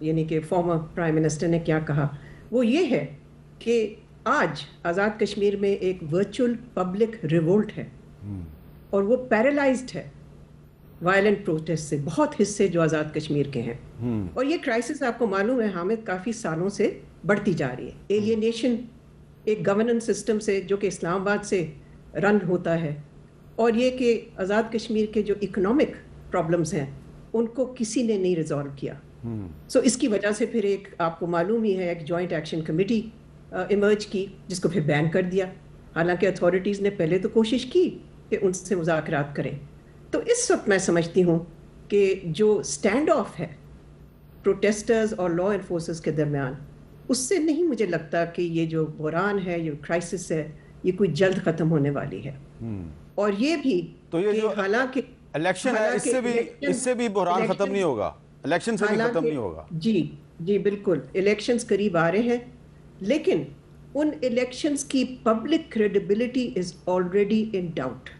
یعنی کہ former prime minister نے کیا کہا، وہ یہ ہے کہ آج آزاد کشمیر میں ایک ورچوئل پبلک ریوولٹ ہے اور وہ پیرالائزڈ ہے وائلنٹ پروٹیسٹ سے، بہت حصے جو آزاد کشمیر کے ہیں. اور یہ کرائسس آپ کو معلوم ہے حامد کافی سالوں سے بڑھتی جا رہی ہے. ایلینیشن ایک گورننس سسٹم سے جو کہ اسلام آباد سے رن ہوتا ہے، اور یہ کہ آزاد کشمیر کے جو اکنامک پرابلمس ہیں ان کو کسی نے نہیں ریزالو کیا. سو اس کی وجہ سے پھر ایک آپ کو معلوم ہی ہے ایک جوائنٹ ایکشن کمیٹی ایمرج کی جس کو پھر بین کر دیا. حالانکہ اتھارٹیز نے پہلے تو کوشش کی کہ ان سے مذاکرات کریں. تو اس وقت میں سمجھتی ہوں کہ جو سٹینڈ آف ہے پروٹیسٹرز اور لا انفورسرز کے درمیان، اس سے نہیں مجھے لگتا کہ یہ جو بحران ہے، یہ کرائسس ہے، یہ کوئی جلد ختم ہونے والی ہے. اور یہ بھی تو یہ جو حالانکہ الیکشن ہے اس سے بھی بحران ختم نہیں ہوگا، الیکشن سے بھی ختم نہیں ہوگا. جی بالکل، الیکشنز قریب آ رہے ہیں، لیکن ان الیکشنز کی public credibility is already in doubt.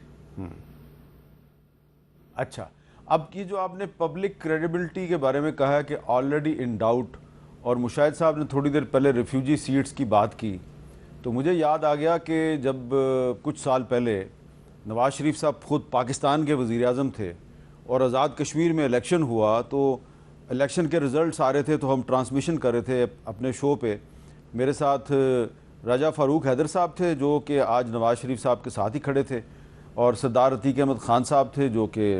اچھا، اب کی جو آپ نے پبلک کریڈیبلٹی کے بارے میں کہا ہے کہ آلریڈی ان ڈاؤٹ، اور مشاہد صاحب نے تھوڑی دیر پہلے ریفیوجی سیٹس کی بات کی، تو مجھے یاد آ گیا کہ جب کچھ سال پہلے نواز شریف صاحب خود پاکستان کے وزیر اعظم تھے اور آزاد کشمیر میں الیکشن ہوا، تو الیکشن کے رزلٹس آ رہے تھے تو ہم ٹرانسمیشن کر رہے تھے اپنے شو پہ. میرے ساتھ راجہ فاروق حیدر صاحب تھے جو کہ آج نواز شریف صاحب کے ساتھ ہی کھڑے تھے، اور سردار عتیق احمد خان صاحب تھے جو کہ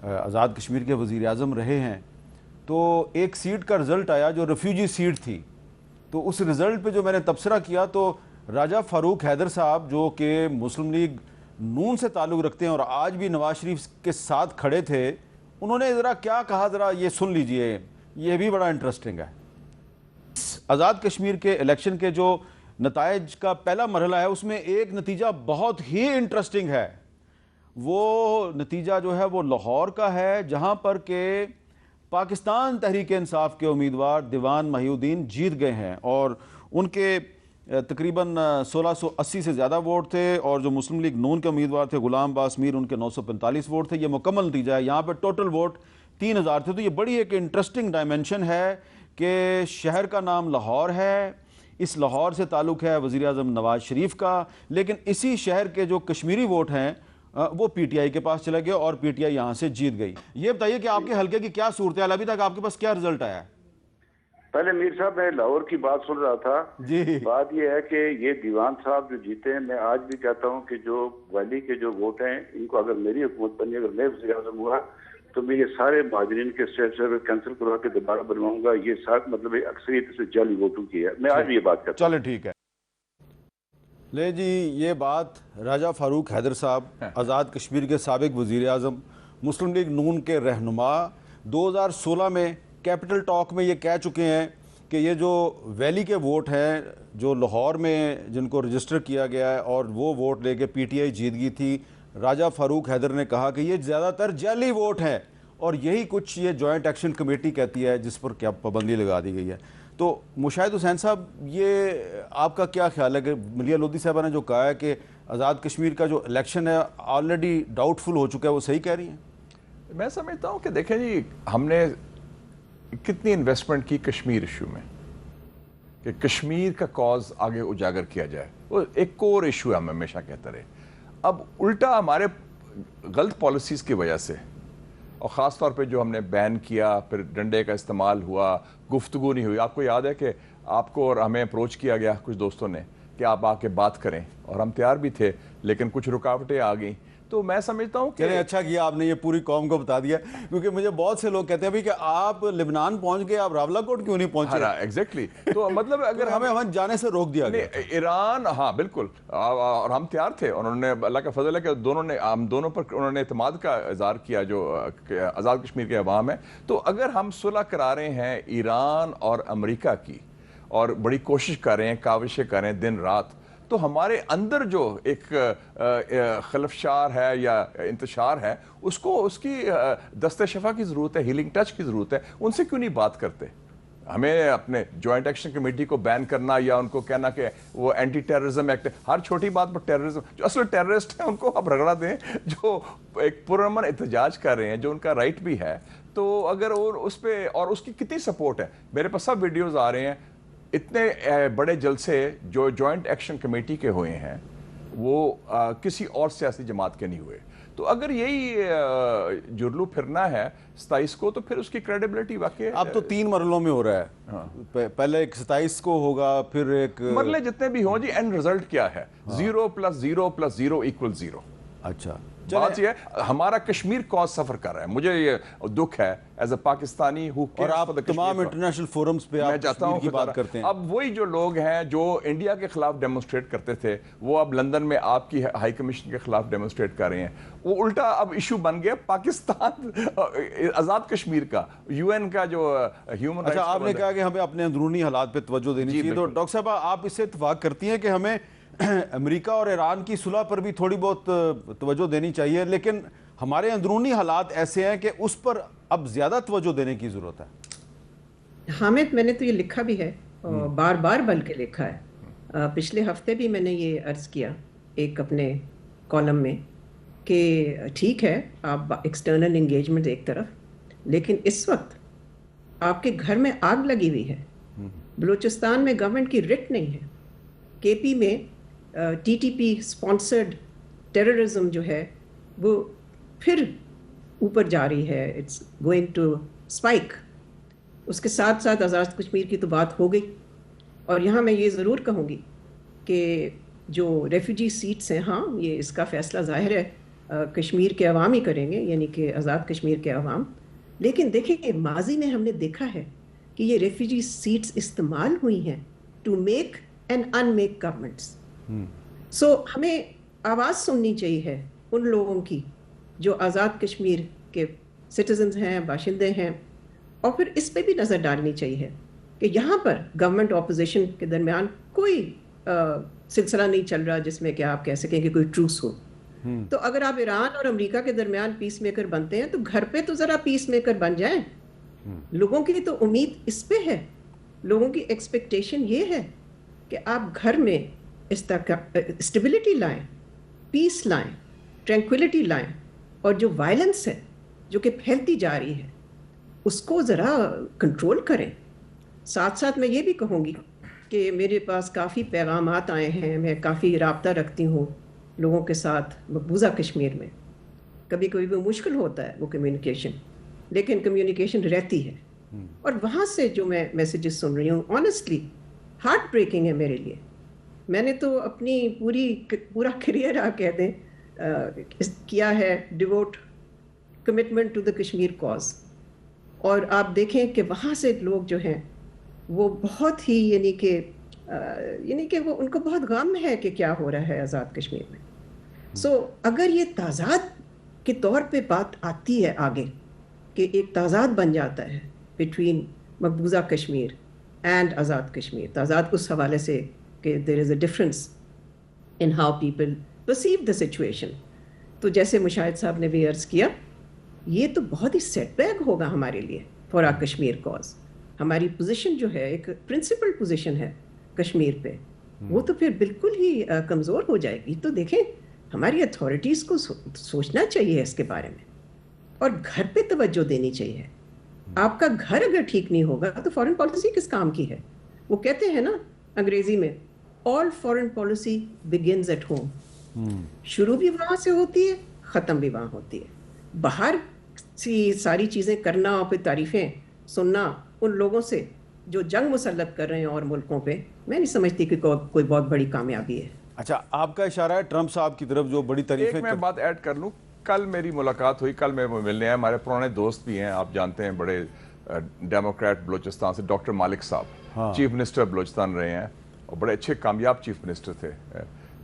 آزاد کشمیر کے وزیر اعظم رہے ہیں. تو ایک سیٹ کا رزلٹ آیا جو ریفیوجی سیٹ تھی، تو اس رزلٹ پہ جو میں نے تبصرہ کیا تو راجہ فاروق حیدر صاحب جو کہ مسلم لیگ نون سے تعلق رکھتے ہیں اور آج بھی نواز شریف کے ساتھ کھڑے تھے، انہوں نے ذرا کیا کہا، ذرا یہ سن لیجئے، یہ بھی بڑا انٹرسٹنگ ہے. آزاد کشمیر کے الیکشن کے جو نتائج کا پہلا مرحلہ ہے اس میں ایک نتیجہ بہت ہی انٹرسٹنگ ہے. وہ نتیجہ جو ہے وہ لاہور کا ہے، جہاں پر کہ پاکستان تحریک انصاف کے امیدوار دیوان محی الدین جیت گئے ہیں، اور ان کے تقریباً 1680 سے زیادہ ووٹ تھے، اور جو مسلم لیگ نون کے امیدوار تھے غلام عباس میر، ان کے 945 ووٹ تھے. یہ مکمل نتیجہ ہے. یہاں پہ ٹوٹل ووٹ 3000 تھے. تو یہ بڑی ایک انٹرسٹنگ ڈائمنشن ہے کہ شہر کا نام لاہور ہے، اس لاہور سے تعلق ہے وزیر اعظم نواز شریف کا، لیکن اسی شہر کے جو کشمیری ووٹ ہیں وہ پی ٹی آئی کے پاس چلے گئے اور پی ٹی آئی یہاں سے جیت گئی. یہ بتائیے کہ آپ کے حلقے کی کیا صورتحال، ابھی تک آپ کے پاس کیا رزلٹ آیا ہے؟ پہلے میر صاحب میں لاہور کی بات سن رہا تھا. جی، بات یہ ہے کہ یہ دیوان صاحب جو جیتے ہیں، میں آج بھی کہتا ہوں کہ جو ویلی کے جو ووٹ ہیں ان کو اگر میری حکومت بنی، اگر میں وزیر اعظم ہوا تو میں یہ سارے مہاجرین کے اسٹیٹ سروے کینسل کروا کے دوبارہ بنواؤں گا. یہ ساتھ مطلب اکثریت سے جعلی ووٹوں کی ہے. میں آج بھی یہ بات کرتا ہوں. چلے ٹھیک ہے. لے جی، یہ بات راجہ فاروق حیدر صاحب آزاد کشمیر کے سابق وزیر اعظم، مسلم لیگ نون کے رہنما، 2016 میں کیپٹل ٹاک میں یہ کہہ چکے ہیں کہ یہ جو ویلی کے ووٹ ہیں جو لاہور میں جن کو رجسٹر کیا گیا ہے اور وہ ووٹ لے کے پی ٹی آئی جیت گئی تھی، راجہ فاروق حیدر نے کہا کہ یہ زیادہ تر جعلی ووٹ ہیں، اور یہی کچھ یہ جوائنٹ ایکشن کمیٹی کہتی ہے جس پر کیا پابندی لگا دی گئی ہے. تو مشاہد حسین صاحب، یہ آپ کا کیا خیال ہے کہ ملیحہ لودھی صاحبہ نے جو کہا ہے کہ آزاد کشمیر کا جو الیکشن ہے آلریڈی ڈاؤٹ فل ہو چکا ہے، وہ صحیح کہہ رہی ہیں؟ میں سمجھتا ہوں کہ دیکھیں جی، ہم نے کتنی انویسٹمنٹ کی کشمیر ایشو میں کہ کشمیر کا کاز آگے اجاگر کیا جائے، وہ ایک کور ایشو ہے، ہم ہمیشہ کہتے رہے. اب الٹا ہمارے غلط پالیسیز کی وجہ سے، اور خاص طور پہ جو ہم نے بین کیا، پھر ڈنڈے کا استعمال ہوا، گفتگو نہیں ہوئی. آپ کو یاد ہے کہ آپ کو اور ہمیں اپروچ کیا گیا کچھ دوستوں نے کہ آپ آ کے بات کریں، اور ہم تیار بھی تھے، لیکن کچھ رکاوٹیں آ گئیں. تو میں سمجھتا ہوں کہ اچھا کیا آپ نے یہ پوری قوم کو بتا دیا، کیونکہ مجھے بہت سے لوگ کہتے ہیں بھی کہ آپ لبنان پہنچ گئے، آپ راولہ کوٹ کیوں نہیں پہنچے؟ ایگزیکٹلی. تو مطلب اگر ہمیں جانے سے روک دیا گیا ایران، ہاں بالکل، اور ہم تیار تھے. انہوں نے، اللہ کا فضل ہے کہ ہم دونوں پر انہوں نے اعتماد کا اظہار کیا جو آزاد کشمیر کے عوام ہے. تو اگر ہم صلح کرا رہے ہیں ایران اور امریکہ کی، اور بڑی کوشش کر رہے ہیں، کاوشیں کر رہے ہیں دن رات، تو ہمارے اندر جو ایک خلفشار ہے یا انتشار ہے، اس کی دست شفا کی ضرورت ہے، ہیلنگ ٹچ کی ضرورت ہے. ان سے کیوں نہیں بات کرتے؟ ہمیں اپنے جوائنٹ ایکشن کمیٹی کو بین کرنا یا ان کو کہنا کہ وہ اینٹی ٹیررزم ایکٹ، ہر چھوٹی بات پر ٹیررزم، جو اصل ٹیررسٹ ہیں ان کو آپ رگڑا دیں، جو ایک پرامن احتجاج کر رہے ہیں، جو ان کا رائٹ بھی ہے. تو اگر اس پہ اور اس کی کتنی سپورٹ ہے، میرے پاس سب ویڈیوز آ رہے ہیں، اتنے بڑے جلسے جو جوائنٹ ایکشن کمیٹی کے ہوئے ہیں وہ کسی اور سیاسی جماعت کے نہیں ہوئے. تو اگر یہی جرلو پھرنا ہے 27 کو تو پھر اس کی کریڈیبلٹی واقعی اب تو 3 مرحلوں میں ہو رہا ہے. پہلے ایک 27 کو ہوگا، پھر ایک مرحلے جتنے بھی ہوں جی، اینڈ رزلٹ کیا ہے؟ 0 + 0 + 0 = 0. اچھا بات یہ ہے ہمارا کشمیر کاز سفر کر رہا ہے. مجھے یہ دکھ ہے ایز اے پاکستانی اور آپ تمام انٹرنیشنل فورمز پہ میں چاہتا ہوں کی بات کرتے ہیں. اب وہی جو لوگ ہیں جو انڈیا کے خلاف ڈیمونسٹریٹ کرتے تھے وہ اب لندن میں آپ کی ہائی کمیشن کے خلاف ڈیمونسٹریٹ کر رہے ہیں. وہ الٹا اب ایشو بن گیا پاکستان آزاد کشمیر کا، UN کا جو ہیومن رائٹس. اچھا، آپ نے کہا کہ ہمیں اپنے اندرونی حالات پہ توجہ دینی چاہیے، تو ڈاکٹر صاحبہ آپ اس سے اتفاق کرتی ہیں کہ ہمیں امریکہ اور ایران کی صلح پر بھی تھوڑی بہت توجہ دینی چاہیے، لیکن ہمارے اندرونی حالات ایسے ہیں کہ اس پر اب زیادہ توجہ دینے کی ضرورت ہے؟ حامد، میں نے تو یہ لکھا بھی ہے، بار بار بلکہ لکھا ہے. پچھلے ہفتے بھی میں نے یہ عرض کیا ایک اپنے کالم میں کہ ٹھیک ہے آپ ایکسٹرنل انگیجمنٹ ایک طرف، لیکن اس وقت آپ کے گھر میں آگ لگی ہوئی ہے. بلوچستان میں گورنمنٹ کی رٹ نہیں ہے. KP میں TTP اسپانسرڈ ٹیررزم جو ہے وہ پھر اوپر جا رہی ہے، اٹس گوئنگ ٹو اسپائک. اس کے ساتھ ساتھ آزاد کشمیر کی تو بات ہو گئی، اور یہاں میں یہ ضرور کہوں گی کہ جو ریفیوجی سیٹس ہیں، ہاں یہ اس کا فیصلہ ظاہر ہے کشمیر کے عوام ہی کریں گے، یعنی کہ آزاد کشمیر کے عوام. لیکن دیکھیں کہ ماضی میں ہم نے دیکھا ہے کہ یہ ریفیوجی سیٹس استعمال ہوئی ہیں to make and unmake governments. So ہمیں آواز سننی چاہیے ہے ان لوگوں کی جو آزاد کشمیر کے سٹیزنز ہیں، باشندے ہیں، اور پھر اس پہ بھی نظر ڈالنی چاہیے کہ یہاں پر گورنمنٹ اپوزیشن کے درمیان کوئی سلسلہ نہیں چل رہا جس میں کہ آپ کہہ سکیں کہ کوئی ٹروس ہو. تو اگر آپ ایران اور امریکہ کے درمیان پیس میکر بنتے ہیں تو گھر پہ تو ذرا پیس میکر بن جائیں. لوگوں کی تو امید اس پہ ہے، لوگوں کی ایکسپیکٹیشن یہ ہے کہ آپ گھر میں اسٹیبلٹی لائیں، پیس لائیں، ٹرینکولیٹی لائیں، اور جو وائلنس ہے جو کہ پھیلتی جا رہی ہے اس کو ذرا کنٹرول کریں. ساتھ ساتھ میں یہ بھی کہوں گی کہ میرے پاس کافی پیغامات آئے ہیں، میں کافی رابطہ رکھتی ہوں لوگوں کے ساتھ مقبوضہ کشمیر میں. کبھی کبھی وہ مشکل ہوتا ہے وہ کمیونیکیشن، لیکن کمیونیکیشن رہتی ہے. اور وہاں سے جو میں میسیجز سن رہی ہوں آنیسٹلی ہارٹ بریکنگ ہے میرے لیے. میں نے تو اپنی پورا کریئر آپ کہہ دیں کیا ہے devout commitment to the Kashmir cause, اور آپ دیکھیں کہ وہاں سے لوگ جو ہیں وہ بہت ہی یعنی کہ وہ ان کو بہت غم ہے کہ کیا ہو رہا ہے آزاد کشمیر میں. سو اگر یہ تضاد کے طور پہ بات آتی ہے آگے کہ ایک تضاد بن جاتا ہے بٹوین مقبوضہ کشمیر اینڈ آزاد کشمیر، تضاد اس حوالے سے کہ there is a difference in how people perceive the situation, تو جیسے مشاہد صاحب نے بھی عرض کیا یہ تو بہت ہی سیٹ بیک ہوگا ہمارے لیے فار آر کشمیر کاز. ہماری پوزیشن جو ہے ایک پرنسپل پوزیشن ہے کشمیر پہ، وہ تو پھر بالکل ہی کمزور ہو جائے گی. تو دیکھیں ہماری اتھارٹیز کو سوچنا چاہیے اس کے بارے میں، اور گھر پہ توجہ دینی چاہیے. آپ کا گھر اگر ٹھیک نہیں ہوگا تو فارن پالیسی کس کام کی ہے؟ وہ کہتے ہیں نا انگریزی میں all foreign policy begins at home. شروع بھی وہاں سے ہوتی ہے، ختم بھی وہاں ہوتی ہے. باہر ساری چیزیں کرنا اور پھر تعریفیں سننا ان لوگوں سے جو جنگ مسلط کر رہے ہیں اور ملکوں پہ، میں نہیں سمجھتی کہ کوئی بہت بڑی کامیابی ہے. اچھا، آپ کا اشارہ ہے ٹرمپ صاحب کی طرف جو بڑی تعریفیں. ایک میں بات ایڈ کر لوں، کل میری ملاقات ہوئی، کل میں ملنے آئے ہمارے پرانے دوست بھی ہیں، آپ جانتے ہیں بڑے ڈیموکریٹ بلوچستان سے، ڈاکٹر مالک صاحب چیف منسٹر بلوچستان رہے ہیں اور بڑے اچھے کامیاب چیف منسٹر تھے،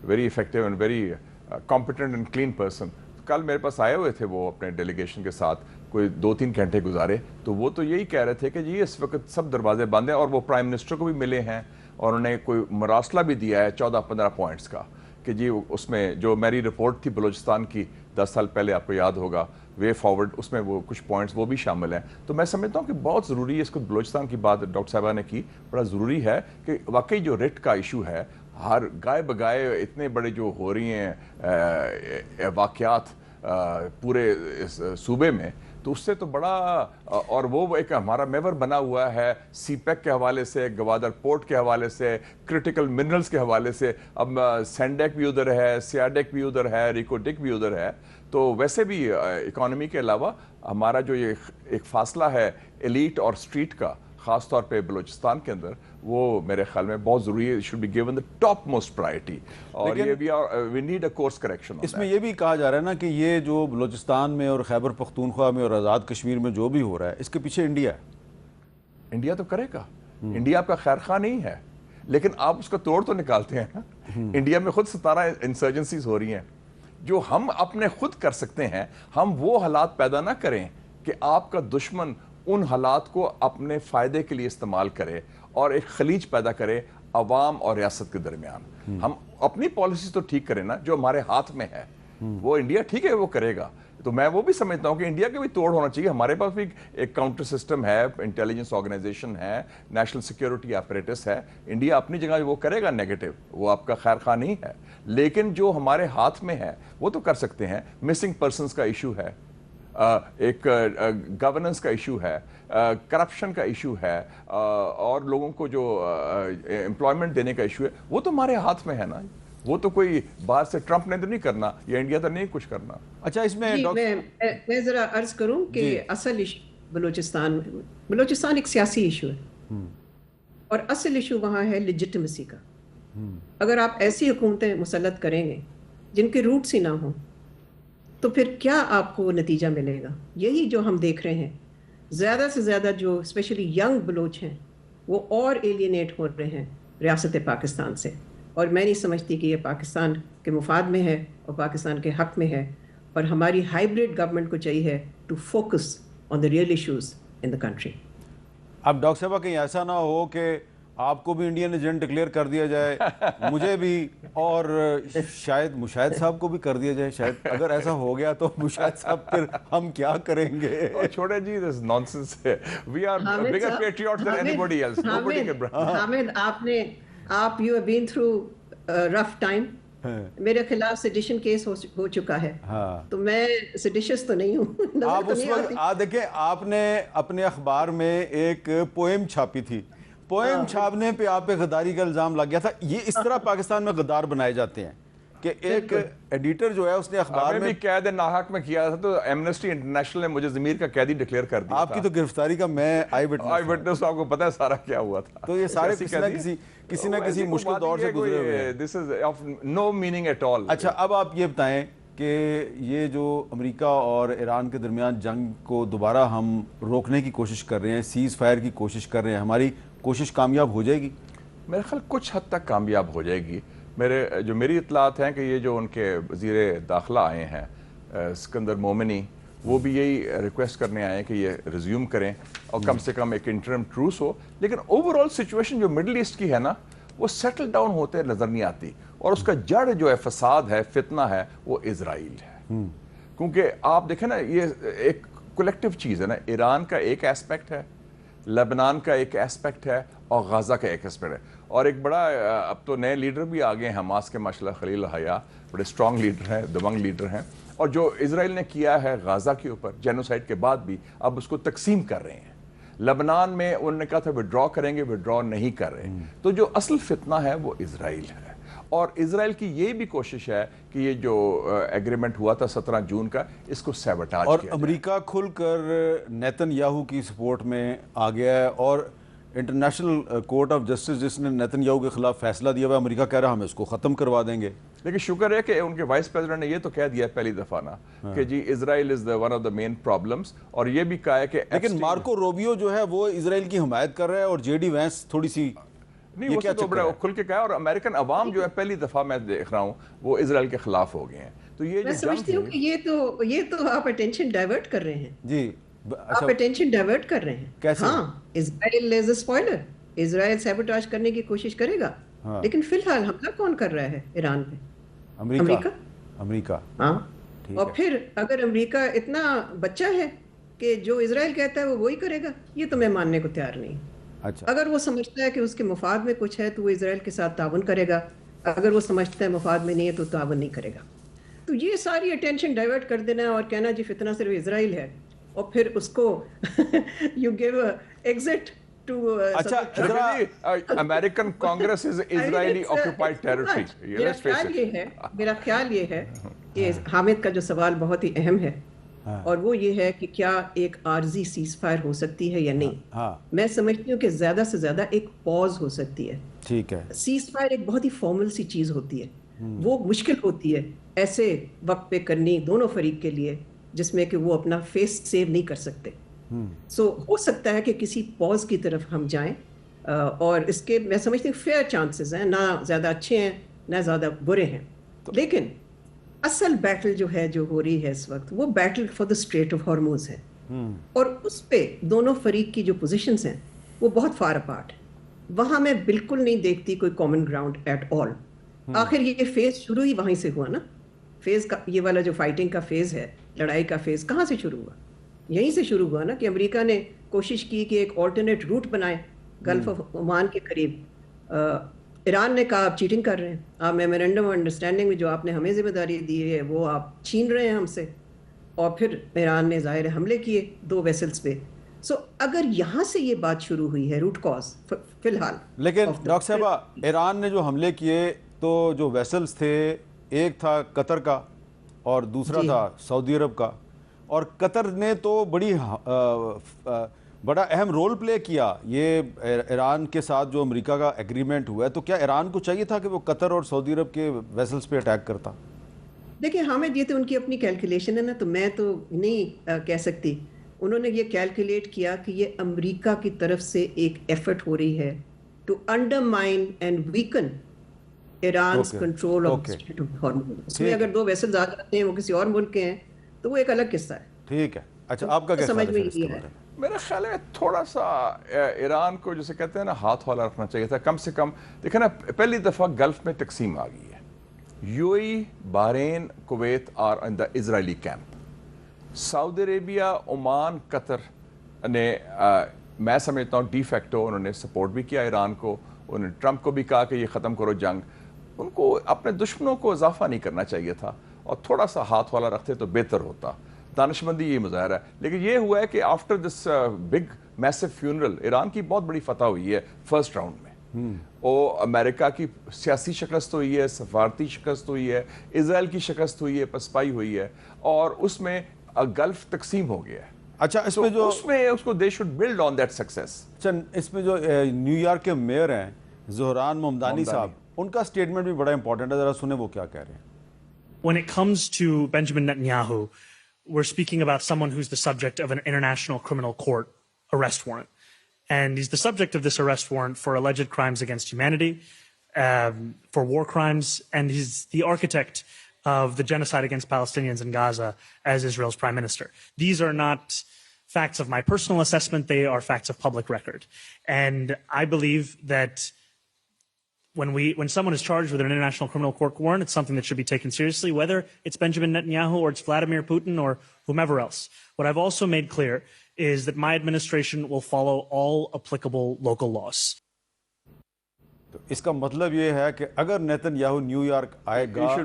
very effective and very competent and clean person. کل میرے پاس آئے ہوئے تھے وہ اپنے ڈیلیگیشن کے ساتھ، کوئی 2-3 گھنٹے گزارے، تو وہ تو یہی کہہ رہے تھے کہ جی اس وقت سب دروازے بند ہیں، اور وہ پرائم منسٹر کو بھی ملے ہیں اور انہوں نے کوئی مراسلہ بھی دیا ہے 14-15 پوائنٹس کا کہ جی اس میں جو میری رپورٹ تھی بلوچستان کی 10 سال پہلے، آپ کو یاد ہوگا وے فارورڈ، اس میں وہ کچھ پوائنٹس وہ بھی شامل ہیں. تو میں سمجھتا ہوں کہ بہت ضروری ہے، اس کو بلوچستان کی بات ڈاکٹر صاحبہ نے کی، بڑا ضروری ہے کہ واقعی جو ریٹ کا ایشو ہے، ہر گائے بگائے اتنے بڑے جو ہو رہی ہیں واقعات پورے اس صوبے میں، تو اس سے تو بڑا، اور وہ ایک ہمارا میور بنا ہوا ہے سی پیک کے حوالے سے، گوادر پورٹ کے حوالے سے، کرٹیکل منرلز کے حوالے سے، اب سینڈیک بھی ادھر ہے، سیاڈیک بھی ادھر ہے، ریکو ڈک بھی ادھر ہے. تو ویسے بھی اکانومی کے علاوہ ہمارا جو یہ ایک فاصلہ ہے ایلیٹ اور اسٹریٹ کا، خاص طور پہ بلوچستان کے اندر، وہ میرے خیال میں بہت ضروری ہے. Should be given the top most priority, اور یہ we need a course correction. اس میں یہ بھی کہا جا رہا ہے نا کہ یہ جو بلوچستان میں اور خیبر پختونخوا میں اور آزاد کشمیر میں جو بھی ہو رہا ہے، اس کے پیچھے انڈیا ہے. انڈیا تو کرے گا، انڈیا آپ کا خیر خواہ نہیں ہے، لیکن آپ اس کا توڑ تو نکالتے ہیں نا. انڈیا میں خود 17 انسرجنسیز ہو رہی ہیں. جو ہم اپنے خود کر سکتے ہیں، ہم وہ حالات پیدا نہ کریں کہ آپ کا دشمن ان حالات کو اپنے فائدے کے لیے استعمال کرے اور ایک خلیج پیدا کرے عوام اور ریاست کے درمیان. ہم اپنی پالیسی تو ٹھیک کریں نا جو ہمارے ہاتھ میں ہے. وہ انڈیا ٹھیک ہے وہ کرے گا، تو میں وہ بھی سمجھتا ہوں کہ انڈیا کا بھی توڑ ہونا چاہیے. ہمارے پاس بھی ایک کاؤنٹر سسٹم ہے، انٹیلیجنس آرگنائزیشن ہے، نیشنل سیکیورٹی اپریٹس ہے. انڈیا اپنی جگہ وہ کرے گا نیگیٹو، وہ آپ کا خیر خواہ نہیں ہے، لیکن جو ہمارے ہاتھ میں ہے وہ تو کر سکتے ہیں. مسنگ پرسنس کا ایشو ہے، ایک گورننس کا ایشو ہے، کرپشن کا ایشو ہے، اور لوگوں کو جو امپلائمنٹ دینے کا ایشو ہے، وہ تو ہمارے ہاتھ میں ہے نا. وہ تو کوئی باہر سے ٹرمپ نے تو نہیں کرنا، یا انڈیا تو نہیں کچھ کرنا. اچھا اس میں میں ذرا عرض کروں کہ اصل ایشو بلوچستان ایک سیاسی ایشو ہے، اور اصل ایشو وہاں ہے لیجٹمیسی کا. اگر آپ ایسی حکومتیں مسلط کریں گے جن کے روٹس ہی نہ ہوں تو پھر کیا آپ کو نتیجہ ملے گا؟ یہی جو ہم دیکھ رہے ہیں، زیادہ سے زیادہ جو اسپیشلی ینگ بلوچ ہیں وہ اور ایلینیٹ ہو رہے ہیں ریاست پاکستان سے. اور میں نہیں سمجھتی کہ یہ پاکستان کے مفاد میں ہے اور پاکستان کے حق میں ہے. اور ہماری ہائیبریڈ گورنمنٹ کو چاہیے to focus on the real issues in the country. اب ڈاکٹر صاحبہ کہیں ایسا نہ ہو کہ آپ کو بھی انڈین ایجنٹ ڈکلیئر کر دیا جائے، مجھے بھی، اور شاید مشاہد صاحب کو بھی کر دیا جائے. شاید اگر ایسا ہو گیا تو مشاہد صاحب پھر ہم کیا کریں گے؟ چھوڑے جی، دس نانسنس ہے. We are bigger patriots than anybody else. Nobody can. Hamid, آپ you have been through rough time. میرے خلاف سیڈیشن کیس ہو چکا ہے، تو میں سیڈیشس تو نہیں ہوں. آپ اس وقت دیکھیں، آپ نے اپنے اخبار میں ایک پوئم چھاپی تھی، پوئم چھاپنے پہ آپ پہ غداری کا الزام لگ گیا تھا. یہ اس طرح پاکستان میں غدار بنائے جاتے ہیں کہ ایک ایڈیٹر جو ہے اس نے اخبار میں بھی قید ناحق میں کیا تھا، تو ایمنسٹی انٹرنیشنل نے مجھے ضمیر کا قیدی ڈکلیئر کر دیا. آپ کی تو گرفتاری کا میں آئی وٹنس، آپ کو پتہ ہے سارا کیا ہوا تھا. تو یہ سارے کسی نہ کسی مشکل دور سے گزرے ہوئے. This is of no meaning at all. اچھا اب آپ یہ بتائیں کہ یہ جو امریکہ اور ایران کے درمیان جنگ کو دوبارہ ہم روکنے کی کوشش کر رہے ہیں، سیز فائر کی کوشش کر رہے ہیں، ہماری کوشش کامیاب ہو جائے گی؟ میرے خیال کچھ حد تک کامیاب ہو جائے گی. میری اطلاعات ہیں کہ یہ جو ان کے وزیر داخلہ آئے ہیں اسکندر مومنی، وہ بھی یہی ریکویسٹ کرنے آئے ہیں کہ یہ ریزیوم کریں اور کم سے کم ایک انٹرم ٹروس ہو. لیکن اوور آل سچویشن جو مڈل ایسٹ کی ہے نا، وہ سیٹل ڈاؤن ہوتے نظر نہیں آتی، اور اس کا جڑ جو ہے فساد ہے، فتنہ ہے، وہ اسرائیل ہے. کیونکہ آپ دیکھیں نا، یہ ایک کولیکٹیو چیز ہے نا. ایران کا ایک ایسپیکٹ ہے، لبنان کا ایک ایسپیکٹ ہے، اور غزہ کا ایک ایسپیکٹ ہے. اور ایک بڑا، اب تو نئے لیڈر بھی آ گئے ہیں حماس کے، ماشاءاللہ خلیل حیا بڑے اسٹرانگ لیڈر ہیں، دبنگ لیڈر ہیں. اور جو اسرائیل نے کیا ہے غزہ کے اوپر جینوسائیڈ کے بعد بھی، اب اس کو تقسیم کر رہے ہیں. لبنان میں انہوں نے کہا تھا وڈرا کریں گے، وڈرا نہیں کر رہے. تو جو اصل فتنہ ہے وہ اسرائیل ہے. اور اسرائیل کی یہ بھی کوشش ہے کہ یہ جو ایگریمنٹ ہوا تھا 17 جون کا، اس کو سیبوٹاج کیا جائے. اور امریکہ کھل کر نیتن یاہو کی سپورٹ میں آ گیا ہے، اور انٹرنیشنل کورٹ آف جسٹس جس نے نیتن یاہو کے خلاف فیصلہ دیا ہوا ہے، امریکہ کہہ رہا ہم اس کو ختم کروا دیں گے. لیکن شکر ہے کہ ان کے وائس پریزیڈنٹ نے یہ تو کہہ دیا ہے پہلی دفعہ نا کہ جی Israel is one of the main problems. اور یہ بھی کہا ہے کہ لیکن مارکو روبیو جو ہے وہ اسرائیل کی حمایت کر رہا ہے، اور جے ڈی وینس تھوڑی سی نہیں، وہ تو بڑا کھل کے کہا ہے. اور امریکن عوام جو ہے پہلی دفعہ میں دیکھ رہا ہوں وہ اسرائیل کے خلاف ہو گئے ہیں. تو یہ میں سمجھتی ہوں کہ یہ تو آپ اٹینشن ڈائیورٹ کر رہے ہیں. جی آپ اٹینشن ڈائیورٹ کر رہے ہیں. کیسے؟ ہاں، اسرائیل از اے اسپوائلر. اسرائیل سیبوٹاج کرنے کی کوشش کرے گا، لیکن فی الحال حملہ کون کر رہا ہے ایران پہ؟ امریکہ. ہاں، اور پھر اگر امریکہ اتنا بچہ ہے کہ جو اسرائیل کہتا ہے وہ وہی کرے گا، یہ تو میں ماننے کو تیار نہیں. اچھا، اگر وہ سمجھتا ہے کہ اس کے مفاد میں کچھ ہے تو وہ اسرائیل کے ساتھ تعاون کرے گا، اگر وہ سمجھتا ہے مفاد میں نہیں ہے تو تعاون نہیں کرے گا. تو یہ ساری اٹینشن ڈائیورٹ کر دینا اور کہنا جی فتنہ صرف اسرائیل ہے اور پھر اس کو you give exit to American Congress is Israeli occupied territory. میرا خیال یہ ہے کہ حامد کا جو سوال بہت ہی اہم ہے اور وہ یہ ہے کہ کیا ایک عارضی سیز فائر ہو سکتی ہے یا نہیں. میں سمجھتی ہوں کہ زیادہ سے زیادہ ایک پاز ہو سکتی ہے. ٹھیک ہے. سیز فائر ایک بہت ہی فارمل سی چیز ہوتی ہے, وہ مشکل ہوتی ہے ایسے وقت پہ کرنی دونوں فریق کے لیے جس میں کہ وہ اپنا فیس سیو نہیں کر سکتے. سو ہو سکتا ہے کہ کسی پاز کی طرف ہم جائیں اور اس کے میں سمجھتی ہوں فیئر چانسز ہیں, نہ زیادہ اچھے ہیں نہ زیادہ برے ہیں. لیکن اصل بیٹل جو ہے جو ہو رہی ہے اس وقت وہ battle for the strait of Hormuz ہے اور اس پہ دونوں فریق کی جو پوزیشنز ہیں وہ بہت فار اپارٹ ہے. وہاں میں بالکل نہیں دیکھتی کوئی کامن گراؤنڈ ایٹ آل. آخر یہ فیز شروع ہی وہیں سے ہوا نا. فیز کا یہ والا جو فائٹنگ کا فیز ہے, لڑائی کا فیز کہاں سے شروع ہوا؟ یہیں سے شروع ہوا نا کہ امریکہ نے کوشش کی کہ ایک آلٹرنیٹ روٹ بنائے گلف آف عمان کے قریب. ایران نے کہا آپ چیٹنگ کر رہے ہیں, آپ میمورینڈم آف انڈرسٹینڈنگ میں جو آپ نے ہمیں ذمہ داری دی ہے وہ آپ چھین رہے ہیں ہم سے. اور پھر ایران نے ظاہر حملے کیے 2 ویسلز پہ. سو اگر یہاں سے یہ بات شروع ہوئی ہے روٹ کاز فی الحال. لیکن ڈاکٹر صاحبہ ایران نے جو حملے کیے تو جو ویسلز تھے ایک تھا قطر کا اور دوسرا تھا سعودی عرب کا, اور قطر نے تو بڑا اہم رول پلے کیا یہ ایران کے ساتھ جو امریکہ کا ایگریمنٹ ہوا ہے. تو کیا ایران کو چاہیے تھا کہ وہ قطر اور سعودی عرب کے ویسلز پہ اٹیک کرتا؟ دیکھیں حامد یہ تو ان کی اپنی کیلکولیشن ہے نا, تو میں تو نہیں کہہ سکتی. انہوں نے یہ کیلکولیٹ کیا کہ یہ امریکہ کی طرف سے ایک ایفرٹ ہو رہی ہے to undermine and weaken Iran's control of strait of Hormuz. اس میں اگر 2 ویسلز آ جاتے ہیں وہ کسی اور ملک کے ہیں تو وہ ایک الگ قصہ ہے. ٹھیک ہے. اچھا آپ کا کیا خیال ہے؟ میرا خیال ہے تھوڑا سا ایران کو جسے کہتے ہیں نا ہاتھ والا رکھنا چاہیے تھا. کم سے کم دیکھیں نا پہلی دفعہ گلف میں تقسیم آ گئی ہے. U A E, Bahrain, Kuwait are in the Israeli camp. Saudi Arabia, Oman, Qatar نے میں سمجھتا ہوں ڈی فیکٹو انہوں نے سپورٹ بھی کیا ایران کو. انہوں نے ٹرمپ کو بھی کہا کہ یہ ختم کرو جنگ. ان کو اپنے دشمنوں کو اضافہ نہیں کرنا چاہیے تھا اور تھوڑا سا ہاتھ والا رکھتے تو بہتر ہوتا. دانشمندی یہ مظاہرہ ہے. لیکن یہ ہوا ہے کہ after this big massive funeral Iran کی بہت بڑی فتح ہوئی ہے فرسٹ راؤنڈ میں. امریکہ کی سیاسی شکست ہوئی ہے, سفارتی شکست ہوئی ہے, اسرائیل کی شکست ہوئی ہے, پسپائی ہوئی ہے, اور اس میں گلف تقسیم ہو گیا ہے. اچھا اس میں جو اس میں اس کو they should build on that success. اس میں جو نیو یارک کے میئر ہیں زہران ممدانی صاحب, ان کا سٹیٹمنٹ بھی بڑا امپورٹنٹ ہے, ذرا سنیں وہ کیا کہہ رہے ہیں. When it comes to Benjamin Netanyahu, we're speaking about someone who's the subject of an international criminal court arrest warrant. And he's the subject of this arrest warrant for alleged crimes against humanity, for war crimes, and he's the architect of the genocide against Palestinians in Gaza as Israel's prime minister. These are not facts of my personal assessment, they are facts of public record. And I believe that when someone is charged with an international criminal court warrant, it's something that should be taken seriously, whether it's Benjamin Netanyahu or it's Vladimir Putin or whomever else. What I've also made clear is that my administration will follow all applicable local laws. تو اس کا مطلب یہ ہے کہ اگر Nitin Yahoo new York آئے گا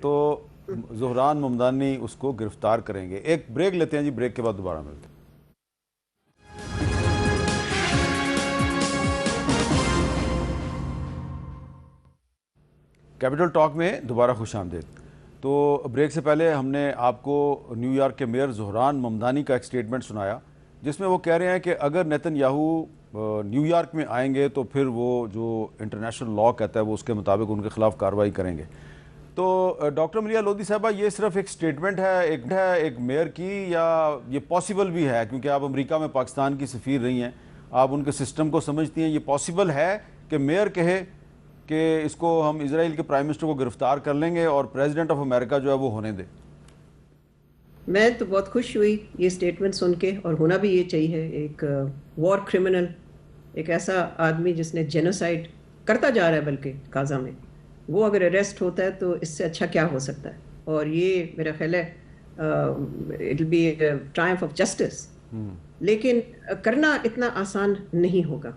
تو زہران ممدانی اس کو گرفتار کریں گے. ایک بریک لیتے ہیں جی, بریک کے بعد دوبارہ ملتے ہیں. کیپٹل ٹاک میں دوبارہ خوش آمدید. تو بریک سے پہلے ہم نے آپ کو نیو یارک کے میئر زہران ممدانی کا ایک سٹیٹمنٹ سنایا جس میں وہ کہہ رہے ہیں کہ اگر نیتن یاہو نیو یارک میں آئیں گے تو پھر وہ جو انٹرنیشنل لاء کہتا ہے وہ اس کے مطابق ان کے خلاف کارروائی کریں گے. تو ڈاکٹر ملیحہ لودھی صاحبہ, یہ صرف ایک سٹیٹمنٹ ہے ایک میئر کی, یا یہ پاسبل بھی ہے کیونکہ آپ امریکہ میں پاکستان کی سفیر رہی ہیں, آپ ان کے سسٹم کو سمجھتی ہیں, یہ پاسبل ہے کہ میئر کہے کہ اس کو ہم اسرائیل کے پرائم منسٹر کو گرفتار کر لیں گے اور پریزیڈنٹ آف امریکہ جو ہے وہ ہونے دے؟ میں تو بہت خوش ہوئی یہ سٹیٹمنٹ سن کے, اور ہونا بھی یہ چاہیے. ایک وار کرمنل, ایک ایسا آدمی جس نے جینوسائڈ کرتا جا رہا ہے بلکہ غازہ میں, وہ اگر اریسٹ ہوتا ہے تو اس سے اچھا کیا ہو سکتا ہے. اور یہ میرا خیال ہے it will be triumph of justice. لیکن کرنا اتنا آسان نہیں ہوگا,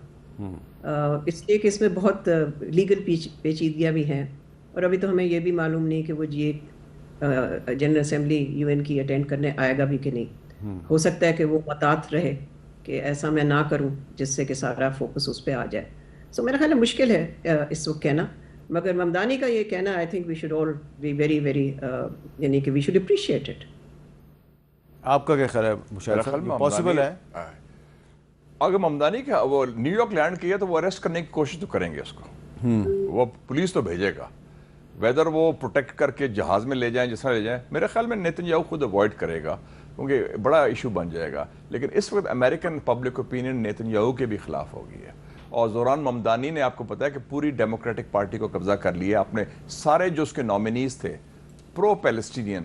اس لیے کہ اس میں بہت لیگل پیچیدگیاں بھی ہیں. اور ابھی تو ہمیں یہ بھی معلوم نہیں کہ وہ جی ایک جنرل اسمبلی UN کی اٹینڈ کرنے آئے گا بھی کہ نہیں. ہو سکتا ہے کہ وہ محتاط رہے کہ ایسا میں نہ کروں جس سے کہ سارا فوکس اس پہ آ جائے. سو میرا خیال ہے مشکل ہے اس وقت کہنا, مگر ممدانی کا یہ کہنا I think we should all be very very یعنی کہ وی شوڈ اپریشیٹ اٹ. آپ کا کیا خیال ہے مشاہد صاحب, پاسبل ہے؟ اگر ممدانی کا وہ نیو یارک لینڈ کیا تو وہ اریسٹ کرنے کی کوشش تو کریں گے اس کو, وہ پولیس تو بھیجے گا, ویدر وہ پروٹیکٹ کر کے جہاز میں لے جائیں جس طرح لے جائیں, میرے خیال میں نیتن یاہو خود اوائڈ کرے گا کیونکہ بڑا ایشو بن جائے گا. لیکن اس وقت American public opinion Nitin Yahoo کے بھی خلاف ہو گئی ہے, اور زوران ممدانی نے آپ کو پتا ہے کہ پوری ڈیموکریٹک پارٹی کو قبضہ کر لیا. اپنے سارے جو اس کے نامینیز تھے پرو پیلسٹینین,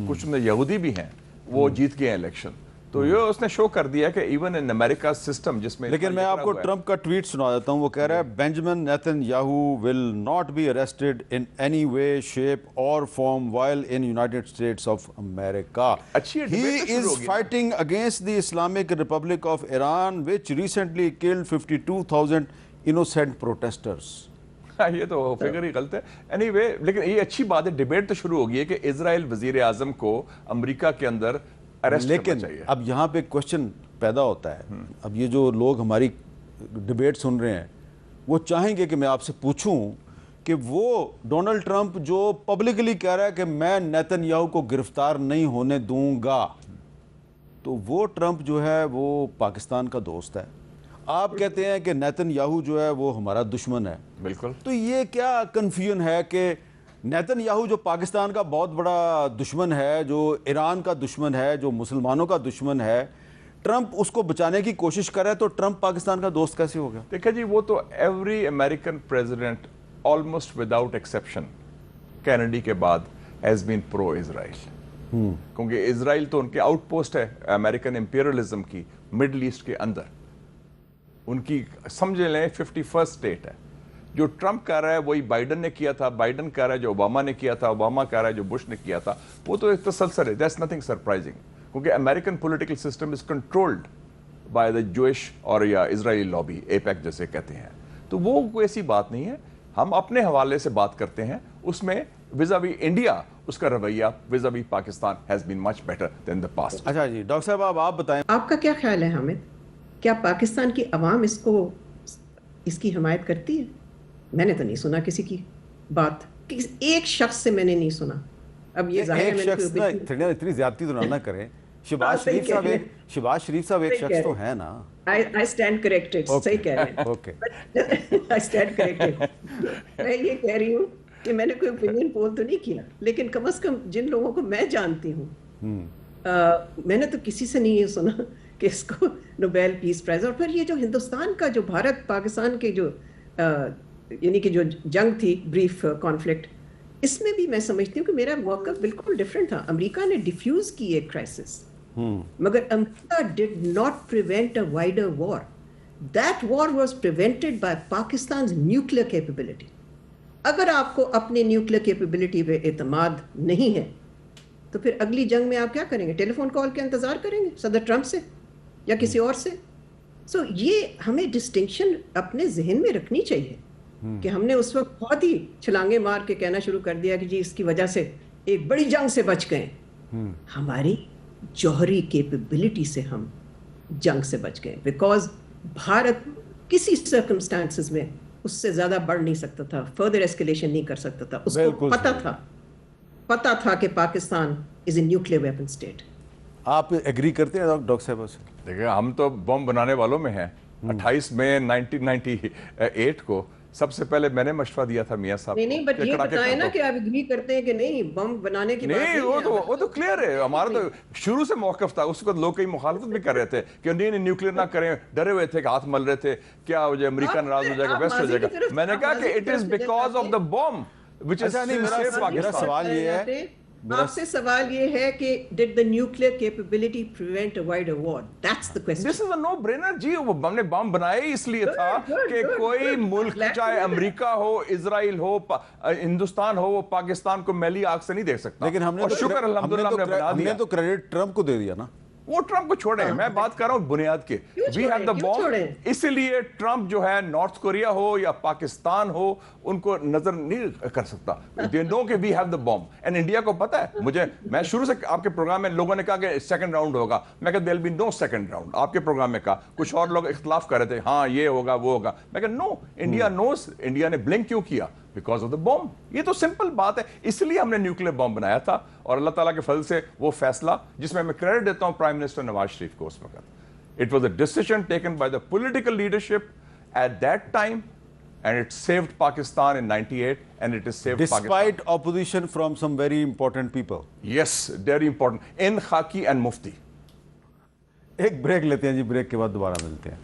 کچھ میں یہودی بھی ہیں, وہ جیت گئے ہیں الیکشن. تو یہ اس نے شو کر دیا کہ ایون ان امریکہ سسٹم جس میں, لیکن میں آپ کو ٹرمپ کا ٹویٹ سنا دیتا ہوں. وہ کہہ رہا ہے Benjamin Netanyahu will not be arrested in any way shape or form while in United States of America. He is fighting against the Islamic Republic of Iran which recently killed 52,000 innocent protesters. یہ تو figure ہی غلط ہے. Any way, لیکن یہ اچھی بات ہے, debate تو شروع ہو گئی ہے کہ اسرائیل وزیر اعظم کو امریکہ کے اندر اریسٹ کرنا لیکن چاہیے. اب یہاں پہ کوشچن پیدا ہوتا ہے, اب یہ جو لوگ ہماری ڈیبیٹ سن رہے ہیں وہ چاہیں گے کہ میں آپ سے پوچھوں کہ وہ ڈونلڈ ٹرمپ جو پبلکلی کہہ رہا ہے کہ میں نیتن یاہو کو گرفتار نہیں ہونے دوں گا, تو وہ ٹرمپ جو ہے وہ پاکستان کا دوست ہے. آپ کہتے ہیں کہ نیتن یاہو جو ہے وہ ہمارا دشمن ہے. بالکل. تو یہ کیا کنفیوژن ہے کہ نیتن یاہو جو پاکستان کا بہت بڑا دشمن ہے, جو ایران کا دشمن ہے, جو مسلمانوں کا دشمن ہے, ٹرمپ اس کو بچانے کی کوشش کر رہا ہے, تو ٹرمپ پاکستان کا دوست کیسے ہو گیا؟ دیکھیں جی, وہ تو every American president almost without exception Kennedy کے بعد ہیز بین پرو اسرائیل, کیونکہ اسرائیل تو ان کے آؤٹ پوسٹ ہے امریکن امپیریلزم کی مڈل ایسٹ کے اندر. ان کی سمجھ لیں 51st اسٹیٹ ہے. جو ٹرمپ کہہ رہا ہے وہی بائیڈن نے کیا تھا, بائیڈن کہہ رہا ہے جو اوباما نے کیا تھا, اوباما کہہ رہا ہے جو بش نے کیا تھا. وہ تو ایک تسلسل ہے, دیٹس نتھنگ سرپرائزنگ, کیونکہ American political system is controlled by the Jewish اور یا اسرائیلی لابی, ایپیک جیسے کہتے ہیں. تو وہ کوئی ایسی بات نہیں ہے. ہم اپنے حوالے سے بات کرتے ہیں, اس میں ویزاوی انڈیا اس کا رویہ vis a vis Pakistan has been much better than the past. اچھا جی ڈاکٹر صاحب آپ بتائیں, آپ کا کیا خیال ہے حامد, کیا پاکستان کی عوام اس کی حمایت کرتی ہے؟ میں نے تو نہیں سنا کسی کی بات, ایک شخص سے میں نے نہیں سنا. اب یہ ظاہر ہے اتنی زیادتی تو نہ کریں. شہباز شریف صاحب ایک شخص تو ہے نا. I stand corrected. صحیح کہہ رہے ہیں. Okay. I stand corrected. میں یہ کہہ رہی ہوں کہ میں نے کوئی اوپینین پول تو نہیں کیا, لیکن کم از کم جن لوگوں کو میں جانتی ہوں میں نے تو کسی سے نہیں یہ سنا کہ اس کو نوبیل پیس پرائز. اور پھر یہ جو ہندوستان کا جو بھارت پاکستان کے جو یعنی کہ جو جنگ تھی, بریف کانفلکٹ, اس میں بھی میں سمجھتی ہوں کہ میرا موقف بالکل ڈفرینٹ تھا. امریکہ نے ڈیفیوز کی ایک کرائسس, مگر America did not prevent a wider war. That war was prevented by Pakistan's nuclear capability. اگر آپ کو اپنے نیوکلیئر کیپیبلٹی پہ اعتماد نہیں ہے تو پھر اگلی جنگ میں آپ کیا کریں گے؟ ٹیلی فون کال کے انتظار کریں گے صدر ٹرمپ سے یا کسی اور سے؟ سو یہ ہمیں ڈسٹنکشن اپنے ذہن میں رکھنی چاہیے کہ ہم نے اس وقت بہت ہی چھلانگے مار کے کہنا شروع کر دیا کہ جی اس کی وجہ سے ایک بڑی جنگ سے بچ گئے. ہماری جوہری کیپیبلٹی سے ہم جنگ سے بچ گئے, بیکاز بھارت کسی سرکمسٹانسز میں اس سے زیادہ بڑھ نہیں سکتا تھا, فردر ایسکیلیشن نہیں کر سکتا تھا. اس کو پتا تھا کہ Pakistan is a nuclear weapon state. آپ ایگری کرتے ہیں ڈاکٹر صاحب سے؟ دیکھیں ہم تو بم بنانے والوں میں ہیں. 28 مئی 1998 کو سب سے پہلے میں نے مشورہ دیا تھا میاں صاحب. نہیں بٹ یہ بتائیں نا کہ آپ ایگری کرتے ہیں کہ نہیں بم بنانے کی بات نہیں, وہ تو کلیئر ہے. ہمارا تو شروع سے موقف تھا. اس کو لوگ کئی مخالفت بھی کر رہے تھے کہ نہیں نیوکلیئر نہ کریں, ڈرے ہوئے تھے کہ ہاتھ مل رہے تھے کیا ہو جائے, امریکہ ناراض ہو جائے گا, ویسٹ ہو جائے گا. میں نے کہا کہ it is because of the bomb which is میرا سوال یہ ہے, آپ سے سوال یہ ہے کہ did the nuclear capability prevent a wider war? That's the question. This is a no brainer جی. ہم نے بم بنائے اس لیے تھا کہ کوئی ملک چاہے امریکہ ہو, اسرائیل ہو, ہندوستان ہو, وہ پاکستان کو میلی آنکھ سے نہیں دیکھ سکتا. لیکن ہم نے شکر الحمدللہ ہم نے بنا دیا. ہم نے تو کریڈٹ ٹرمپ کو دے دیا نا. وہ ٹرمپ کو چھوڑیں, میں بات کر رہا ہوں بنیاد کے. وی ہیو دا بوم, اسی لیے ٹرمپ جو ہے نارتھ کوریا ہو یا پاکستان ہو ان کو نظر نہیں کر سکتا. دے نو کہ we have the bomb. And India کو پتا ہے, میں شروع سے آپ کے پروگرام میں لوگوں نے کہا کہ سیکنڈ راؤنڈ ہوگا, میں کہا there'll be no second round. آپ کے پروگرام میں کہا, کچھ اور لوگ اختلاف کر رہے تھے, ہاں یہ ہوگا وہ ہوگا, میں کہا نو, انڈیا نوز. انڈیا نے بلنک کیوں کیا؟ Because of the boom. یہ تو سمپل بات ہے, اس لیے ہم نے نیوکلیر بوم بنایا تھا. اور اللہ تعالیٰ کے فضل سے وہ فیصلہ, جس میں کریڈٹ دیتا ہوں پرائم منسٹر نواز شریف کو اس وقت, it was a decision taken by the political leadership at that time, and it saved Pakistan in 98, and it has saved Pakistan. Despite opposition from some very important people. Yes, very important. In Khaki and Mufti. ایک break لیتے ہیں جی, break کے بعد دوبارہ ملتے ہیں.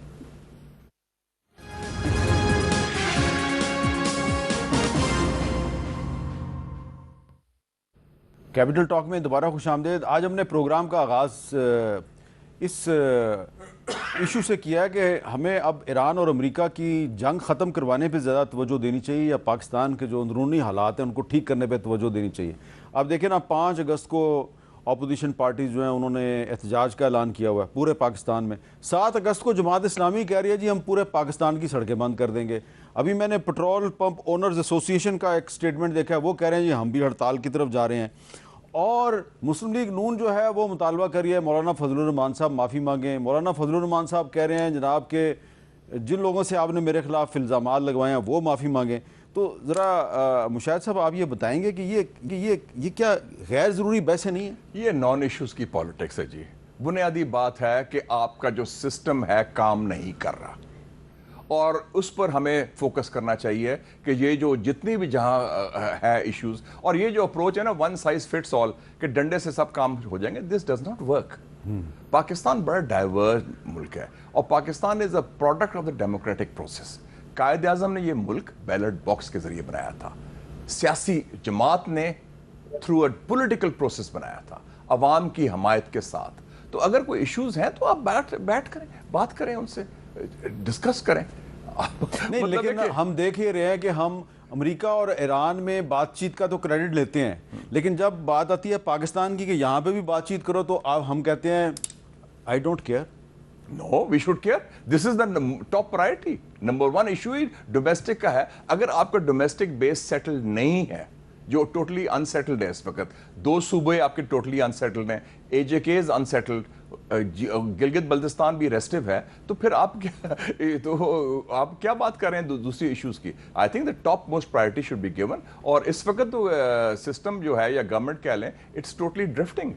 Capital talk میں دوبارہ خوش آمدید. آج ہم نے پروگرام کا آغاز اس ایشو سے کیا ہے کہ ہمیں اب ایران اور امریکہ کی جنگ ختم کروانے پہ زیادہ توجہ دینی چاہیے یا پاکستان کے جو اندرونی حالات ہیں ان کو ٹھیک کرنے پہ توجہ دینی چاہیے. اب دیکھیں نا, 5 اگست کو اپوزیشن پارٹیز جو ہیں انہوں نے احتجاج کا اعلان کیا ہوا ہے پورے پاکستان میں. 7 اگست کو جماعت اسلامی کہہ رہی ہے جی ہم پورے پاکستان کی سڑکیں بند کر دیں گے. ابھی میں نے پٹرول پمپ اونرز ایسوسی ایشن کا ایک سٹیٹمنٹ دیکھا ہے, وہ کہہ رہے ہیں جی ہم بھی ہڑتال کی طرف جا رہے ہیں. اور مسلم لیگ نون جو ہے وہ مطالبہ کر رہی ہے مولانا فضل الرحمان صاحب معافی مانگیں. مولانا فضل الرحمان صاحب کہہ رہے ہیں جناب کہ جن لوگوں سے آپ نے میرے خلاف الزامات لگوائے ہیں وہ معافی مانگیں. تو ذرا مشاہد صاحب آپ یہ بتائیں گے کہ یہ کیا غیر ضروری بحثیں نہیں ہیں؟ یہ نان ایشوز کی پالیٹکس ہے جی. بنیادی بات ہے کہ آپ کا جو سسٹم ہے کام نہیں کر رہا, اور اس پر ہمیں فوکس کرنا چاہیے کہ یہ جو جتنی بھی جہاں ہے ایشوز, اور یہ جو اپروچ ہے نا ون سائز فٹس آل کہ ڈنڈے سے سب کام ہو جائیں گے, this does not work. Pakistan بڑا ڈائیورس ملک ہے, اور Pakistan is a product of the democratic process. Quaid Azam نے یہ ملک بیلٹ باکس کے ذریعے بنایا تھا, سیاسی جماعت نے تھرو اے پولیٹیکل پروسیس بنایا تھا عوام کی حمایت کے ساتھ. تو اگر کوئی ایشوز ہیں تو آپ بیٹھ کریں, بات کریں, ان سے ڈسکس کریں. نہیں لیکن ہم دیکھ ہی رہے ہیں کہ ہم امریکہ اور ایران میں بات چیت کا تو کریڈٹ لیتے ہیں, لیکن جب بات آتی ہے پاکستان کی کہ یہاں پہ بھی بات چیت کرو تو ہم کہتے ہیں I don't care. No, we should care. This is the top priority. Number 1 issue he domestic کا ہے. اگر آپ کا ڈومیسٹک بیس سیٹل نہیں ہے, جو ٹوٹلی انسیٹلڈ ہے اس وقت, 2 صوبے آپ کے ٹوٹلی انسیٹلڈ ہیں, AJK انسیٹلڈ, گلگت بلتستان بھی ریسٹیو ہے, تو پھر آپ کیا بات کر رہے ہیں دوسری ایشوز کی. I think the top most priority should be given. اور اس وقت تو سسٹم جو ہے یا گورنمنٹ کہہ لیں, اٹس ٹوٹلی ڈرفٹنگ,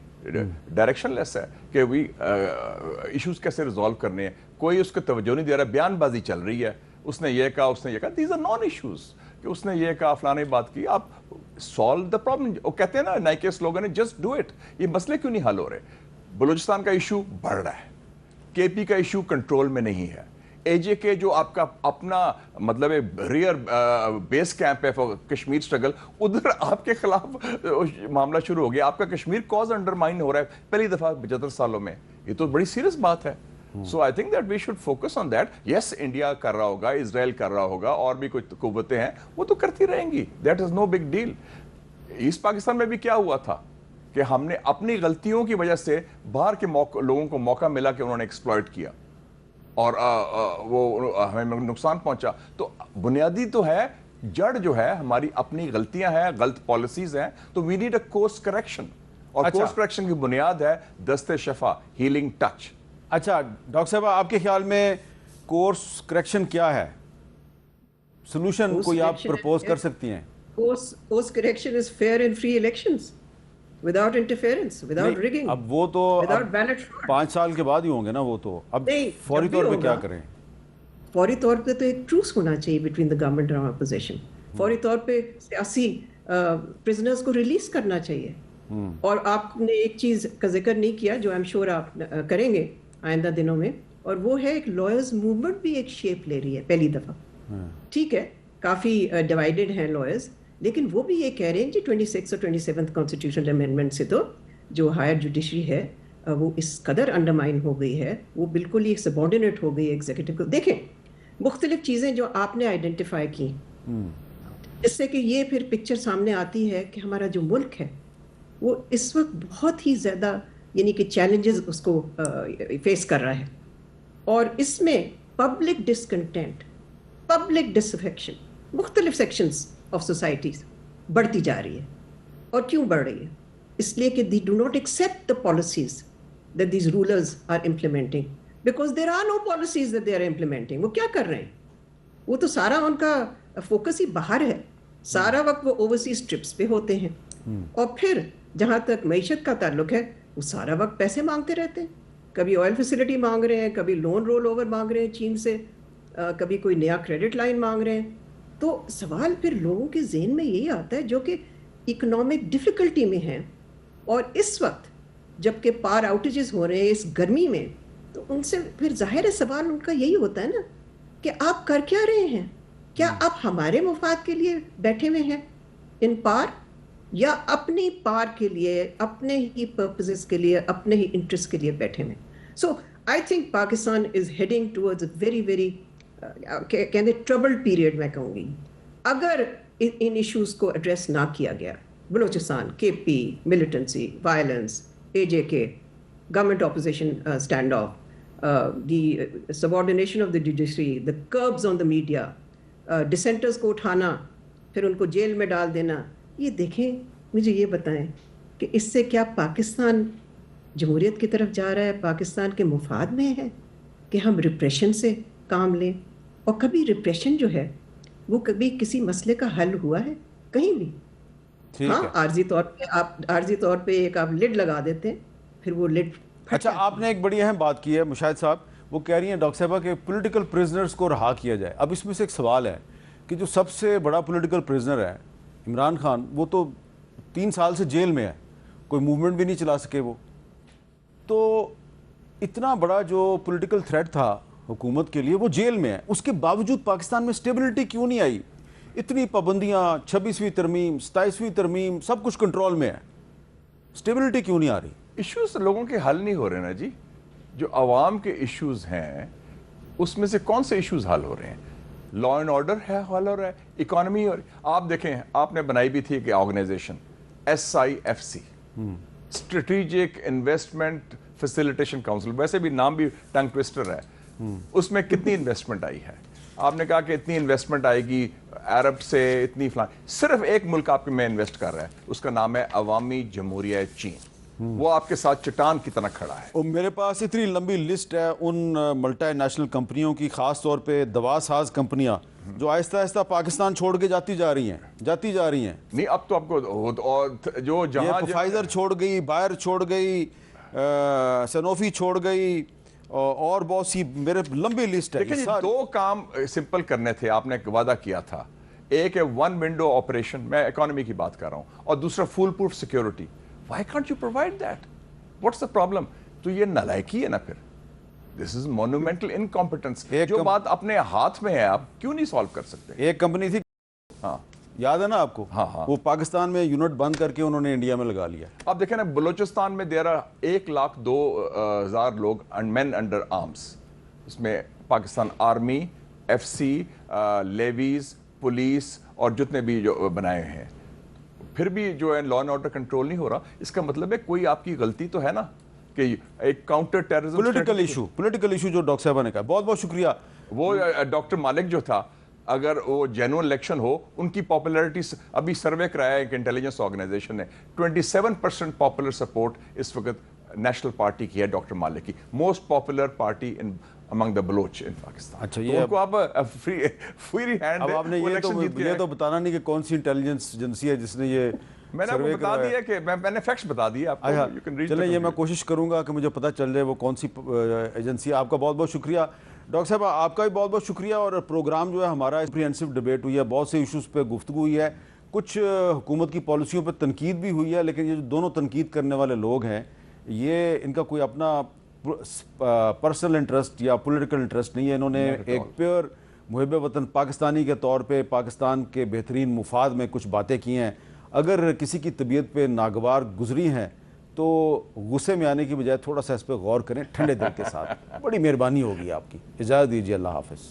ڈائریکشن لیس ہے کہ وی ایشوز کیسے ریزالو کرنے ہیں. کوئی اس کو توجہ نہیں دے رہا, بیان بازی چل رہی ہے, اس نے یہ کہا, اس نے یہ کہا. دیز آر نان ایشوز کہ اس نے یہ کہا, فلاں بات کی. آپ سالو دا پرابلم. وہ کہتے ہیں نا نئے کے سلوگن ہے جسٹ ڈو اٹ. یہ مسئلے کیوں نہیں حل ہو رہے؟ بلوچستان کا ایشو بڑھ رہا ہے, KP کا ایشو کنٹرول میں نہیں ہے, AJK جو آپ کا اپنا مطلب ریئر بیس کیمپ ہے فار کشمیر اسٹرگل, ادھر آپ کے خلاف معاملہ شروع ہو گیا. آپ کا کشمیر کاز انڈرمائن ہو رہا ہے پہلی دفعہ 75 سالوں میں. یہ تو بڑی سیریس بات ہے. So I think that we should focus on that. Yes, India کر رہا ہوگا, اسرائیل کر رہا ہوگا, اور بھی کچھ قوتیں ہیں, وہ تو کرتی رہیں گی. That is no big deal. East Pakistan میں بھی کیا ہوا تھا کہ ہم نے اپنی غلطیوں کی وجہ سے باہر کے لوگوں کو موقع ملا کہ انہوں نے ایکسپلائٹ کیا, اور وہ ہمیں نقصان پہنچا. تو بنیادی تو ہے, جڑ جو ہے ہماری اپنی غلطیاں ہیں, غلط پالیسیز ہیں. تو we need a course correction, اور کورس کریکشن کی بنیاد ہے دست شفا, ہیلنگ ٹچ. اچھا ڈاکٹر صاحب, آپ کے خیال میں کورس کریکشن کیا ہے؟ سولوشن کوئی آپ پرپوز کر سکتی ہیں؟ Course correction is fair and free elections. Without interference, without rigging, اب وہ تو without ballot fraud. 5 سال کے بعد ہی ہوں گے نا وہ تو. اب فوری طور پہ کیا کریں؟ فوری طور پہ تو ایک ٹروس ہونا چاہیے بٹوین دا گورنمنٹ اور اپوزیشن. فوری طور پہ سیاسی پرزنرز کو ریلیز کرنا چاہیے. اور آپ نے ایک چیز کا ذکر نہیں کیا جو آئی ایم شیور آپ کریں گے آئندہ دنوں میں, اور وہ ہے ایک لائرز موومنٹ بھی ایک شیپ لے رہی ہے پہلی دفعہ. ٹھیک ہے, کافی ڈیوائیڈڈ ہیں لائرز, لیکن وہ بھی یہ کہہ رہے ہیں جی 26 اور 27 کانسٹیٹیوشنل امینڈمنٹ سے تو جو ہائر جوڈیشری ہے وہ اس قدر انڈرمائن ہو گئی ہے, وہ بالکل ہی سبارڈینیٹ ہو گئی ایگزیکٹو کو. دیکھیں مختلف چیزیں جو آپ نے آئیڈینٹیفائی کی, اس سے کہ یہ پھر پکچر سامنے آتی ہے کہ ہمارا جو ملک ہے وہ اس وقت بہت ہی زیادہ یعنی کہ چیلنجز اس کو فیس کر رہا ہے. اور اس میں پبلک ڈسکنٹینٹ، پبلک ڈسافیکشن مختلف سیکشنز آف سوسائٹیز بڑھتی جا رہی ہے. اور کیوں بڑھ رہی ہے؟ اس لیے کہ they do not accept the policies that these rulers are implementing because there are no policies that they are implementing. وہ کیا کر رہے ہیں؟ وہ تو سارا ان کا فوکس ہی باہر ہے. سارا وقت وہ اوورسیز ٹرپس پہ ہوتے ہیں، اور پھر جہاں تک معیشت کا تعلق ہے وہ سارا وقت پیسے مانگتے رہتے ہیں. کبھی آئل فیسلٹی مانگ رہے ہیں، کبھی لون رول اوور مانگ رہے ہیں چین سے، کبھی کوئی نیا کریڈٹ لائن مانگ رہے ہیں. تو سوال پھر لوگوں کے ذہن میں یہی آتا ہے جو کہ اکنامک ڈفیکلٹی میں ہیں، اور اس وقت جب کہ پار آؤٹیجز ہو رہے ہیں اس گرمی میں، تو ان سے پھر ظاہر ہے سوال ان کا یہی ہوتا ہے نا کہ آپ کر کیا رہے ہیں؟ کیا آپ ہمارے مفاد کے لیے بیٹھے ہوئے ہیں ان پار، یا اپنی پار کے لیے، اپنے ہی پرپزز کے لیے، اپنے ہی انٹرسٹ کے لیے بیٹھے ہوئے؟ So I think Pakistan is heading towards a very very کہتے ٹربلڈ پیریڈ. میں کہوں گی اگر ان ایشوز کو ایڈریس نہ کیا گیا، بلوچستان، کے پی، militancy, violence, A J K, government opposition stand off, the subordination of the judiciary, the curbs on the media, dissenters کو اٹھانا پھر ان کو جیل میں ڈال دینا، یہ دیکھیں مجھے یہ بتائیں کہ اس سے کیا پاکستان جمہوریت کی طرف جا رہا ہے؟ پاکستان کے مفاد میں ہے کہ ہم ریپریشن سے کام لیں؟ اور کبھی ریپریشن جو ہے وہ کبھی کسی مسئلے کا حل ہوا ہے کہیں بھی؟ ہاں، عارضی طور پہ ایک آپ لڈ لگا دیتے ہیں، پھر وہ لڈ. اچھا، آپ نے ایک بڑی اہم بات کی ہے مشاہد صاحب، وہ کہہ رہی ہیں ڈاکٹر صاحبہ کہ پولیٹیکل پریزنرز کو رہا کیا جائے. اب اس میں سے ایک سوال ہے کہ جو سب سے بڑا پولیٹیکل پریزنر ہے عمران خان، وہ تو 3 سال سے جیل میں ہے، کوئی موومنٹ بھی نہیں چلا سکے وہ. تو اتنا بڑا جو پولیٹیکل تھریٹ تھا حکومت کے لیے وہ جیل میں ہے، اس کے باوجود پاکستان میں سٹیبلٹی کیوں نہیں آئی؟ اتنی پابندیاں، 26ویں ترمیم، 27ویں ترمیم، سب کچھ کنٹرول میں ہے، سٹیبلٹی کیوں نہیں آ رہی؟ ایشوز لوگوں کے حل نہیں ہو رہے نا جی. جو عوام کے ایشوز ہیں اس میں سے کون سے ایشوز حل ہو رہے ہیں؟ لا اینڈ آرڈر ہے حل ہو رہا ہے، اکانومی ہو رہی ہے. آپ دیکھیں، آپ نے بنائی بھی تھی کہ organisation SIFC، strategic investment facilitation council, ویسے بھی نام بھی ٹنگ ٹویسٹر ہے. اس میں کتنی انویسٹمنٹ آئی ہے؟ آپ نے کہا کہ اتنی انویسٹمنٹ آئے گی عرب سے، اتنی فلان. صرف ایک ملک آپ میں انویسٹ کر رہا ہے، اس کا نام ہے عوامی جمہوریہ چین. وہ آپ کے ساتھ چٹان کی طرح کھڑا ہے. اور میرے پاس اتنی لمبی لسٹ ہے ان ملٹی نیشنل کمپنیوں کی، خاص طور پہ دوا ساز کمپنیاں جو آہستہ آہستہ پاکستان چھوڑ کے جاتی جا رہی ہیں. نہیں، اب تو آپ کو جو جہاں فائزر چھوڑ گئی، بائر چھوڑ گئی، سنوفی چھوڑ گئی، اور بہت سی میرے لمبی لسٹ ہے. دیکھیں، 2 کام سمپل کرنے تھے، آپ نے وعدہ کیا تھا. ایک ہے 1 ونڈو آپریشن، میں اکانومی کی بات کر رہا ہوں، اور دوسرا foolproof security. Why can't you provide that? What's the problem? تو یہ نالائکی ہے نا پھر. This is monumental incompetence. جو بات اپنے ہاتھ میں ہے آپ کیوں نہیں سالو کر سکتے؟ ایک کمپنی تھی، ہاں یاد ہے نا آپ کو؟ ہاں. وہ پاکستان میں یونٹ بند کر کے انہوں نے انڈیا میں لگا لیا. آپ دیکھیں نا، بلوچستان میں 1,02,000 لوگ مین انڈر آرمز. اس میں Pakistan army, FC، levies, police اور جتنے بھی جو بنائے ہیں. پھر بھی جو ہے لا اینڈ آرڈر کنٹرول نہیں ہو رہا. اس کا مطلب ہے کوئی آپ کی غلطی تو ہے نا کہ ایک کاؤنٹر ٹیررزم پولیٹیکل ایشو جو ڈاکٹر صاحبہ نے کہا. بہت بہت شکریہ. وہ ڈاکٹر مالک جو تھا، اگر وہ جینوئن الیکشن ہو، ان کی پاپولیرٹی ابھی سروے کرایا ایک انٹیلیجنس آرگنائزیشن نے، 27% پاپولر سپورٹ اس وقت نیشنل پارٹی کی ہے، ڈاکٹر مالک کی. Most popular party among the Baloch in Pakistan. اچھا، یہ کو آپ فری ہینڈ. اب آپ نے یہ تو بتانا نہیں کہ کون سی انٹیلیجنس ایجنسی ہے جس نے یہ میں نے آپ کو بتا دیا کہ میں نے فیکٹس بتا دیے آپ کو. چلیں، یہ میں کوشش کروں گا کہ مجھے پتہ چل جائے وہ کون سی ایجنسی ہے. آپ کا بہت بہت شکریہ ڈاکٹر صاحب. آپ کا بھی بہت بہت شکریہ. اور پروگرام جو ہے ہمارا کمپریہنسو ڈیبیٹ ہوئی ہے، بہت سے ایشوز پہ گفتگو ہوئی ہے، کچھ حکومت کی پالیسیوں پہ تنقید بھی ہوئی ہے. لیکن یہ جو دونوں تنقید کرنے والے لوگ ہیں، یہ ان کا کوئی اپنا پرسنل انٹرسٹ یا پولیٹیکل انٹرسٹ نہیں ہے. انہوں نے ایک پیور محب وطن پاکستانی کے طور پہ پاکستان کے بہترین مفاد میں کچھ باتیں کی ہیں. اگر کسی کی طبیعت پہ ناگوار گزری ہیں تو غصے میں آنے کی بجائے تھوڑا سا اس پہ غور کریں ٹھنڈے دل کے ساتھ. بڑی مہربانی ہوگی آپ کی. اجازت دیجیے. اللہ حافظ.